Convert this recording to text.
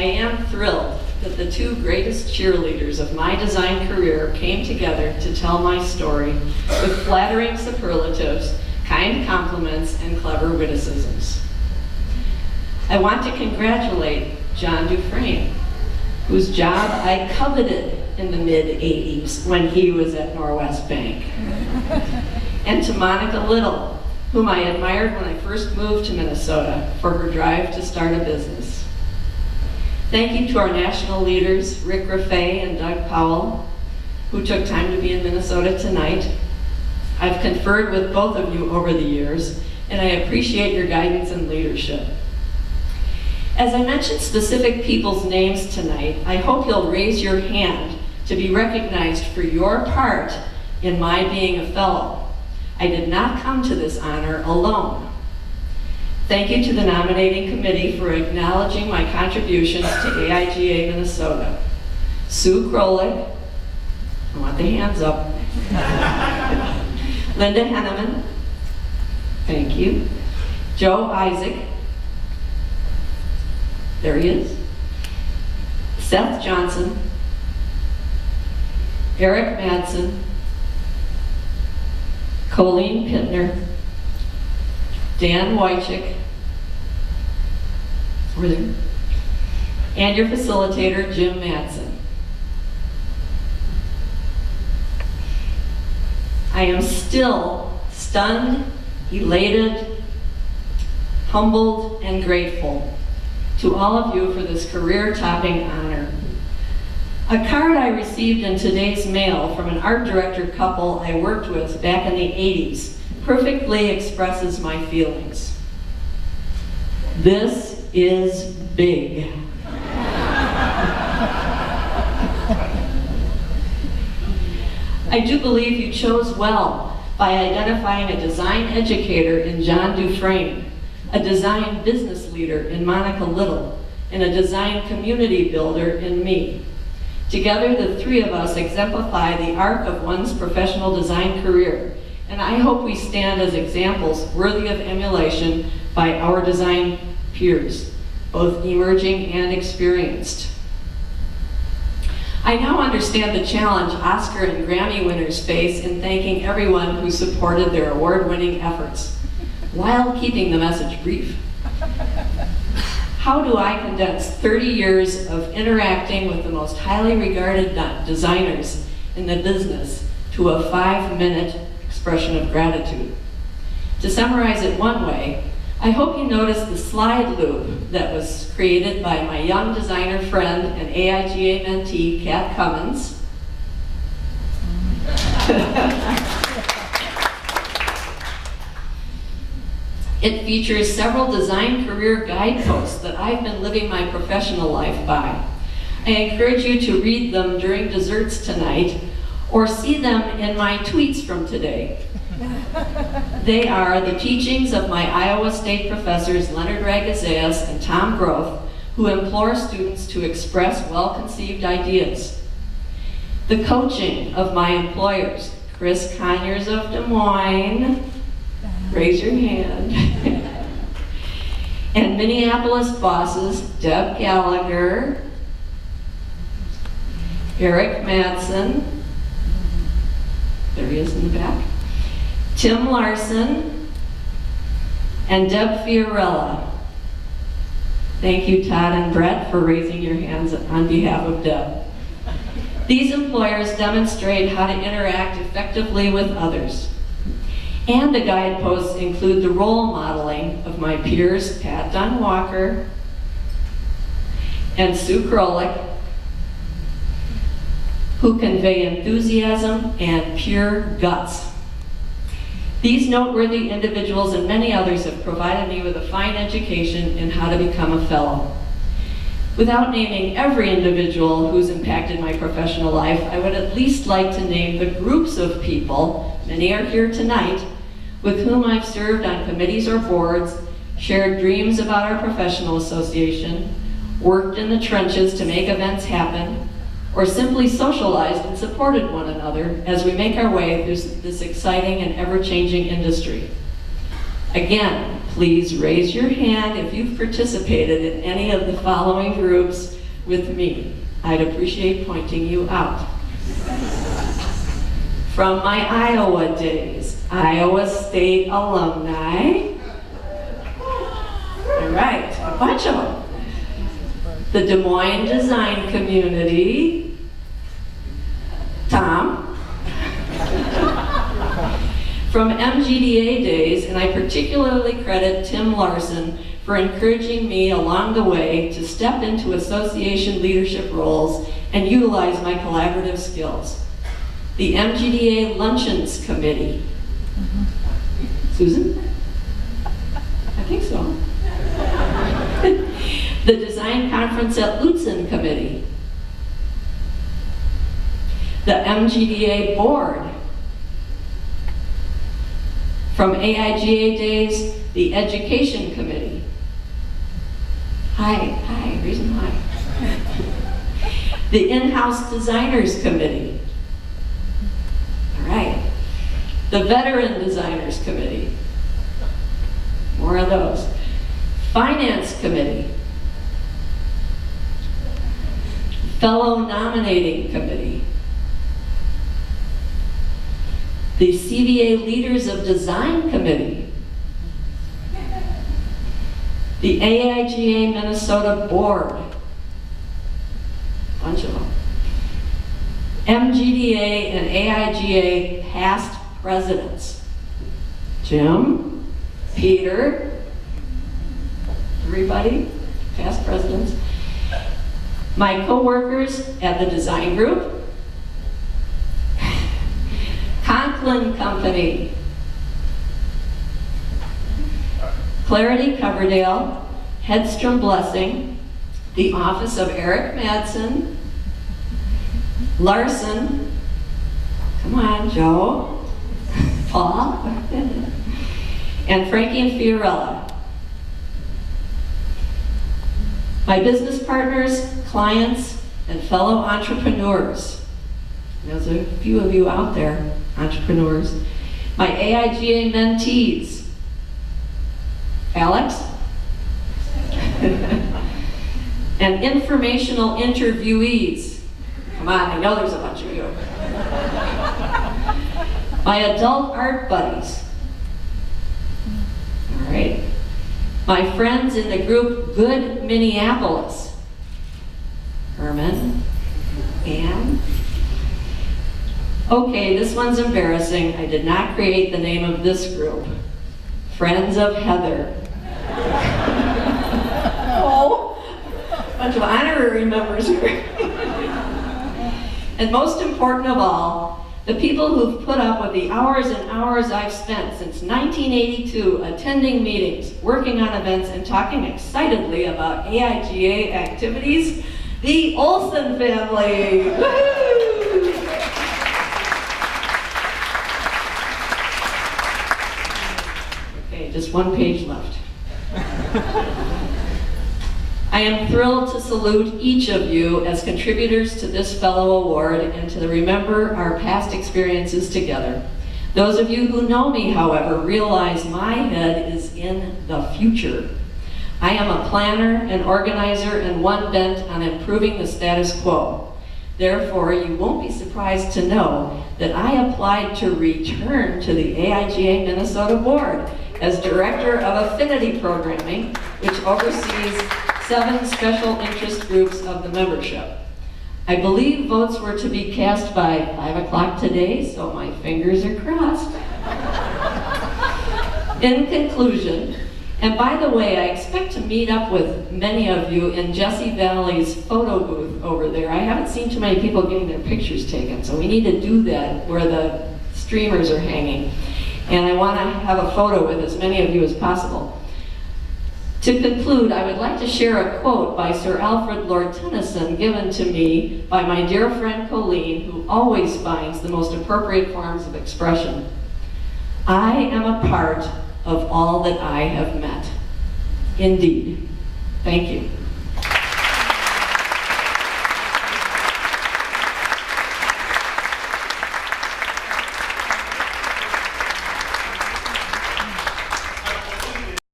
am thrilled that the two greatest cheerleaders of my design career came together to tell my story with flattering superlatives, kind compliments, and clever witticisms. I want to congratulate John Dufresne, whose job I coveted in the mid-'80s when he was at Norwest Bank. And to Monica Little, whom I admired when I first moved to Minnesota for her drive to start a business. Thank you to our national leaders, Rick Raffay and Doug Powell, who took time to be in Minnesota tonight. I've conferred with both of you over the years, and I appreciate your guidance and leadership. As I mention specific people's names tonight, I hope you'll raise your hand to be recognized for your part in my being a fellow. I did not come to this honor alone. Thank you to the nominating committee for acknowledging my contributions to AIGA Minnesota. Sue Krolik, I want the hands up. Linda Henneman, thank you. Joe Isaac, there he is. Seth Johnson, Eric Madsen, Colleen Pittner, Dan Wychick, and your facilitator, Jim Madsen. I am still stunned, elated, humbled, and grateful to all of you for this career-topping honor. A card I received in today's mail from an art director couple I worked with back in the '80s perfectly expresses my feelings. This is big. I do believe you chose well by identifying a design educator in John Dufresne, a design business leader in Monica Little, and a design community builder in me. Together, the three of us exemplify the arc of one's professional design career, and I hope we stand as examples worthy of emulation by our design peers, both emerging and experienced. I now understand the challenge Oscar and Grammy winners face in thanking everyone who supported their award-winning efforts, while keeping the message brief. How do I condense 30 years of interacting with the most highly regarded designers in the business to a 5-minute expression of gratitude? To summarize it one way, I hope you noticed the slide loop that was created by my young designer friend and AIGA mentee, Kat Cummins. It features several design career guideposts that I've been living my professional life by. I encourage you to read them during desserts tonight or see them in my tweets from today. They are the teachings of my Iowa State professors Leonard Ragazeas and Tom Groth, who implore students to express well-conceived ideas. The coaching of my employers, Chris Conyers of Des Moines, raise your hand, and Minneapolis bosses Deb Gallagher, Eric Madsen, there he is in the back, Tim Larson, and Deb Fiorella. Thank you, Todd and Brett, for raising your hands on behalf of Deb. These employers demonstrate how to interact effectively with others. And the guideposts include the role modeling of my peers, Pat Dunwalker and Sue Krolik, who convey enthusiasm and pure guts. These noteworthy individuals and many others have provided me with a fine education in how to become a fellow. Without naming every individual who's impacted my professional life, I would at least like to name the groups of people, many are here tonight, with whom I've served on committees or boards, shared dreams about our professional association, worked in the trenches to make events happen, or simply socialized and supported one another as we make our way through this exciting and ever-changing industry. Again, please raise your hand if you've participated in any of the following groups with me, I'd appreciate pointing you out. From my Iowa days, Iowa State alumni. All right, a bunch of them. The Des Moines design community. Tom. From MGDA days, and I particularly credit Tim Larson for encouraging me along the way to step into association leadership roles and utilize my collaborative skills. The MGDA Luncheons Committee. Susan? I think so. The Design Conference at Lutzen Committee. The MGDA Board. From AIGA days, the Education Committee. Hi, reason hi. The In-House Designers Committee. All right. The Veteran Designers Committee. More of those. Finance Committee. Fellow Nominating Committee. The CVA Leaders of Design Committee. The AIGA Minnesota Board. Bunch of them. MGDA and AIGA past presidents. Jim, Peter, everybody, past presidents. My co-workers at the design group. Conklin Company. Clarity Coverdale, Hedstrom Blessing, the office of Eric Madsen, Larson, come on, Joe, Paul, and Franke+Fiorella. My business partners, clients, and fellow entrepreneurs. There's a few of you out there, entrepreneurs. My AIGA mentees. Alex? And informational interviewees. Come on, I know there's a bunch of you. My adult art buddies. All right. My friends in the group Good Minneapolis. Herman, Ann. Okay, this one's embarrassing. I did not create the name of this group. Friends of Heather. Oh, bunch of honorary members here. And most important of all, the people who've put up with the hours and hours I've spent since 1982 attending meetings, working on events, and talking excitedly about AIGA activities, the Olson family. Woo-hoo! Okay, just one page left. I am thrilled to salute each of you as contributors to this fellow award and to remember our past experiences together. Those of you who know me, however, realize my head is in the future. I am a planner, an organizer, and one bent on improving the status quo. Therefore, you won't be surprised to know that I applied to return to the AIGA Minnesota Board as Director of Affinity Programming, which oversees 7 special interest groups of the membership. I believe votes were to be cast by 5 o'clock today, so my fingers are crossed. In conclusion, and by the way, I expect to meet up with many of you in Jesse Valley's photo booth over there. I haven't seen too many people getting their pictures taken, so we need to do that where the streamers are hanging. And I want to have a photo with as many of you as possible. To conclude, I would like to share a quote by Sir Alfred Lord Tennyson given to me by my dear friend Colleen, who always finds the most appropriate forms of expression. I am a part of all that I have met. Indeed. Thank you.